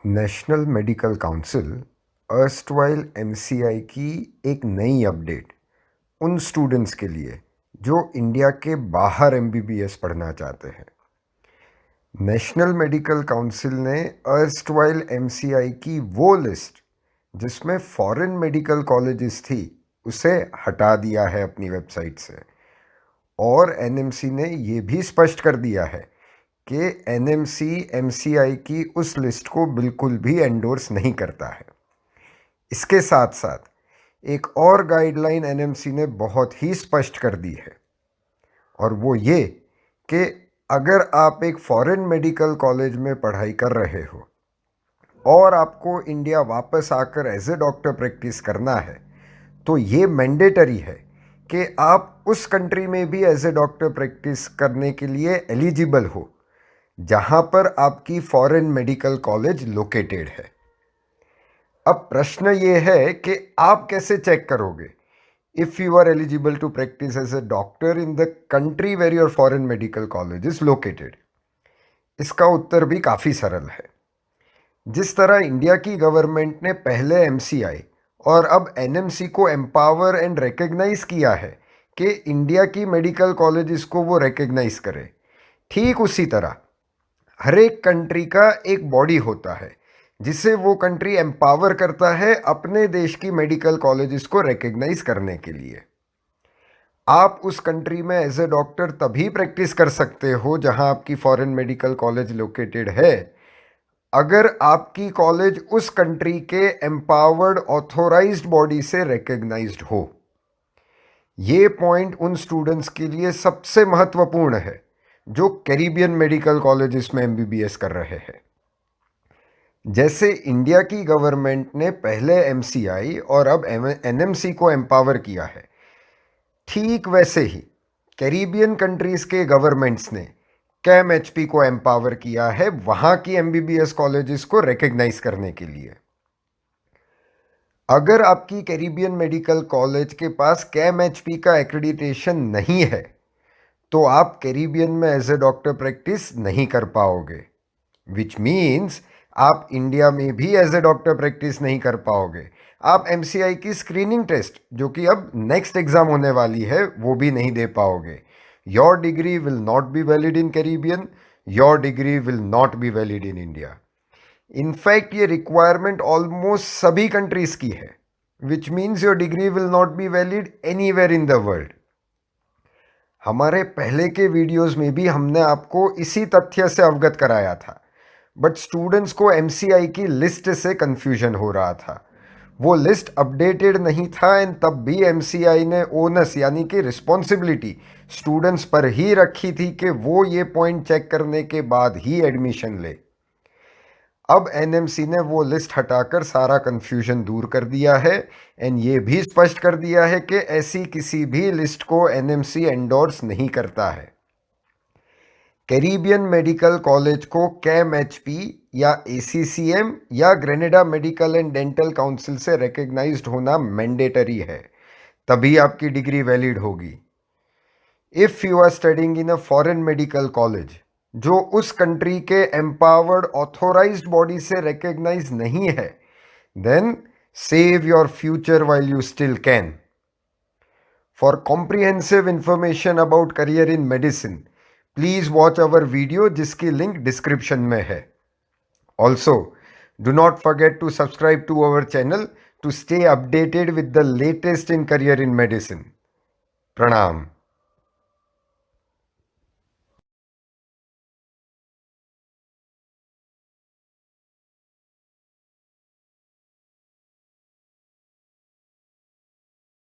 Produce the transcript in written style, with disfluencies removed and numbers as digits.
National medical council erstwhile MCI की एक नई अपडेट उन स्टूडेंट्स के लिए जो इंडिया के बाहर एमबीबीएस पढ़ना चाहते हैं। नेशनल मेडिकल काउंसिल ने अर्स्टवाइल एमसीआई की वो लिस्ट जिसमें फॉरेन मेडिकल कॉलेजेस थी उसे हटा दिया है अपनी वेबसाइट से। और एनएमसी ने ये भी स्पष्ट कर दिया है कि एनएमसी एमसीआई की उस लिस्ट को बिल्कुल भी एंडोर्स नहीं करता है। इसके साथ साथ एक और गाइडलाइन एनएमसी ने बहुत ही स्पष्ट कर दी है, और वो ये कि अगर आप एक फॉरेन मेडिकल कॉलेज में पढ़ाई कर रहे हो और आपको इंडिया वापस आकर एज ए डॉक्टर प्रैक्टिस करना है, तो ये मैंडेटरी है कि आप उस कंट्री में भी एज ए डॉक्टर प्रैक्टिस करने के लिए एलिजिबल हो जहां पर आपकी फॉरेन मेडिकल कॉलेज लोकेटेड है। अब प्रश्न ये है कि आप कैसे चेक करोगे if you are eligible to practise as a doctor in the country where your foreign medical college is located. इसका उत्तर भी काफ़ी सरल है। जिस तरह इंडिया की गवर्नमेंट ने पहले एमसीआई और अब एनएमसी को एम्पावर एंड रिकग्नाइज किया है कि इंडिया की मेडिकल कॉलेजेस को वो रिकग्नाइज करे, ठीक उसी तरह हर एक कंट्री का एक बॉडी होता है जिसे वो कंट्री एम्पावर करता है अपने देश की मेडिकल कॉलेजेस को रिकग्नाइज करने के लिए। आप उस कंट्री में एज ए डॉक्टर तभी प्रैक्टिस कर सकते हो जहां आपकी फॉरेन मेडिकल कॉलेज लोकेटेड है अगर आपकी कॉलेज उस कंट्री के एम्पावर्ड ऑथोराइज्ड बॉडी से रिकग्नाइज्ड हो। ये पॉइंट उन स्टूडेंट्स के लिए सबसे महत्वपूर्ण है जो कैरिबियन मेडिकल कॉलेजेस में एमबीबीएस कर रहे हैं। जैसे इंडिया की गवर्नमेंट ने पहले एमसीआई और अब एनएमसी को एम्पावर किया है, ठीक वैसे ही कैरिबियन कंट्रीज के गवर्नमेंट्स ने कैमएचपी को एम्पावर किया है वहां की एमबीबीएस कॉलेजेस को रिकग्नाइज करने के लिए। अगर आपकी कैरिबियन मेडिकल कॉलेज के पास कैमएचपी का एक्रेडिटेशन नहीं है तो आप कैरिबियन में एज ए डॉक्टर प्रैक्टिस नहीं कर पाओगे, विच मीन्स आप इंडिया में भी एज ए डॉक्टर प्रैक्टिस नहीं कर पाओगे। आप एमसीआई की स्क्रीनिंग टेस्ट जो कि अब नेक्स्ट एग्जाम होने वाली है वो भी नहीं दे पाओगे। Your degree will not be valid in Caribbean, your degree will not be valid in India. In fact ये रिक्वायरमेंट ऑलमोस्ट सभी कंट्रीज की है, which means your degree will not be valid anywhere in the world. हमारे पहले के videos में भी हमने आपको इसी तथ्य से अवगत कराया था, बट स्टूडेंट्स को एमसीआई की लिस्ट से कंफ्यूजन हो रहा था। वो लिस्ट अपडेटेड नहीं था एंड तब भी एमसीआई ने ओनस यानी कि रिस्पॉन्सिबिलिटी स्टूडेंट्स पर ही रखी थी कि वो ये पॉइंट चेक करने के बाद ही एडमिशन ले। अब एनएमसी ने वो लिस्ट हटाकर सारा कंफ्यूजन दूर कर दिया है एंड ये भी स्पष्ट कर दिया है कि ऐसी किसी भी लिस्ट को एनएमसी एंडोर्स नहीं करता है। कैरिबियन मेडिकल कॉलेज को कैमएचपी या एसीसीएम या Grenada medical and dental council से रिकग्नाइज्ड होना मैंडेटरी है, तभी आपकी डिग्री वैलिड होगी। If you are studying in a foreign medical college जो उस कंट्री के एम्पावर्ड ऑथोराइज्ड बॉडी से रिकग्नाइज नहीं है, then save your future while you still can. For comprehensive information about career in medicine please watch our video जिसकी link description में है। Also do not forget to subscribe to our channel to stay updated with the latest in career in medicine. प्रणाम।